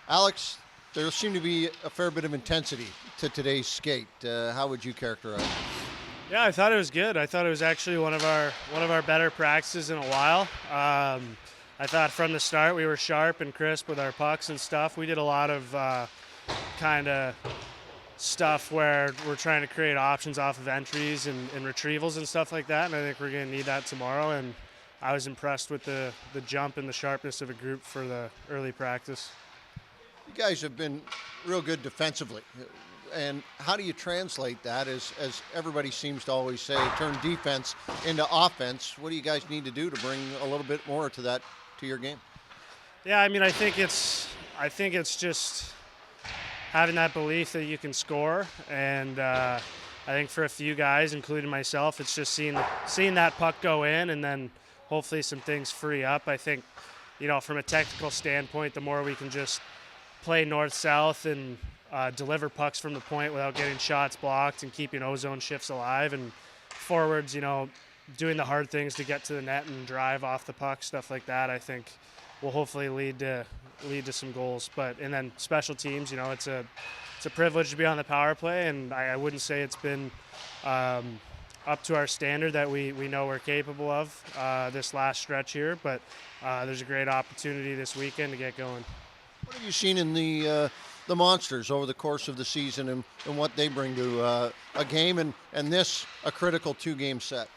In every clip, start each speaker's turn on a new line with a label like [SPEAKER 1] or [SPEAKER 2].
[SPEAKER 1] Alex, there seemed to be a fair bit of intensity to today's skate. How would you characterize it?
[SPEAKER 2] Yeah, I thought it was good. I thought it was actually one of our better practices in a while. I thought from the start we were sharp and crisp with our pucks and stuff. We did a lot of kind of stuff where we're trying to create options off of entries and retrievals and stuff like that, and I think we're going to need that tomorrow. And I was impressed with the jump and the sharpness of a group for the early practice.
[SPEAKER 1] You guys have been real good defensively. And how do you translate that, as everybody seems to always say, turn defense into offense? What do you guys need to do to bring a little bit more to that, to your game?
[SPEAKER 2] Yeah, I mean, I think it's just having that belief that you can score, and I think for a few guys, including myself, it's just seeing that puck go in, and then hopefully some things free up. I think, from a technical standpoint, the more we can just play north-south and deliver pucks from the point without getting shots blocked and keeping ozone shifts alive, and forwards, doing the hard things to get to the net and drive off the puck, stuff like that, I think will hopefully lead to some goals. And then special teams, it's a privilege to be on the power play, and I wouldn't say it's been up to our standard that we know we're capable of this last stretch here, but there's a great opportunity this weekend to get going.
[SPEAKER 1] What have you seen in the Monsters over the course of the season, and what they bring to a game and this a critical 2-game set?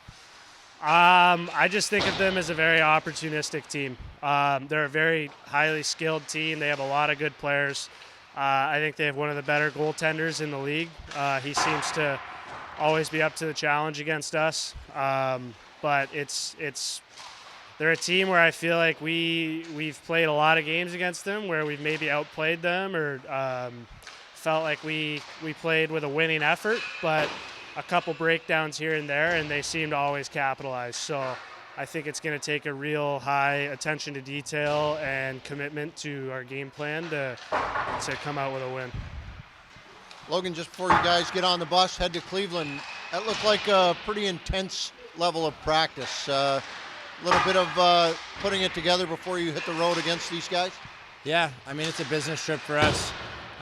[SPEAKER 2] I just think of them as a very opportunistic team. They're a very highly skilled team. They have a lot of good players. I think they have one of the better goaltenders in the league. He seems to always be up to the challenge against us. But they're a team where I feel like we've played a lot of games against them where we've maybe outplayed them or felt like we played with a winning effort, but a couple breakdowns here and there, and they seem to always capitalize. So I think it's going to take a real high attention to detail and commitment to our game plan to come out with a win.
[SPEAKER 1] Logan, just before you guys get on the bus, head to Cleveland, that looked like a pretty intense level of practice. A little bit of putting it together before you hit the road against these guys?
[SPEAKER 3] Yeah, I mean, it's a business trip for us.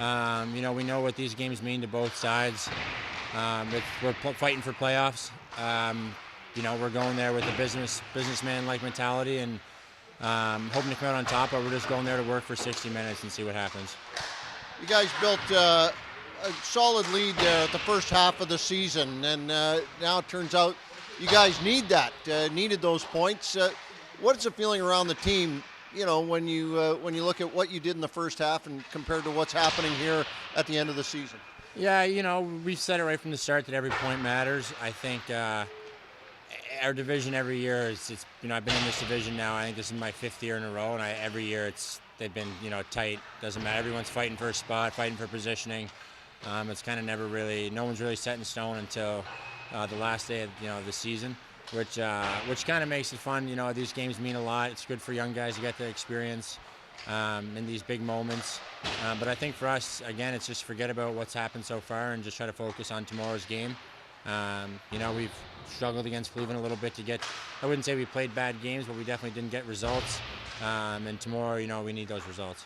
[SPEAKER 3] We know what these games mean to both sides. We're fighting for playoffs. We're going there with a businessman-like mentality and hoping to come out on top, but we're just going there to work for 60 minutes and see what happens.
[SPEAKER 1] You guys built a solid lead the first half of the season, and now it turns out you guys needed those points. What's the feeling around the team, when you look at what you did in the first half and compared to what's happening here at the end of the season?
[SPEAKER 3] Yeah, we've said it right from the start that every point matters. I think our division every year I've been in this division now. I think this is my 5th year in a row, and every year they've been tight. Doesn't matter. Everyone's fighting for a spot, fighting for positioning. It's kind of no one's really set in stone until the last day of the season, which kind of makes it fun. These games mean a lot. It's good for young guys to get the experience in these big moments. But I think for us, again, it's just forget about what's happened so far and just try to focus on tomorrow's game. We've struggled against Cleveland a little bit I wouldn't say we played bad games, but we definitely didn't get results. And tomorrow, we need those results.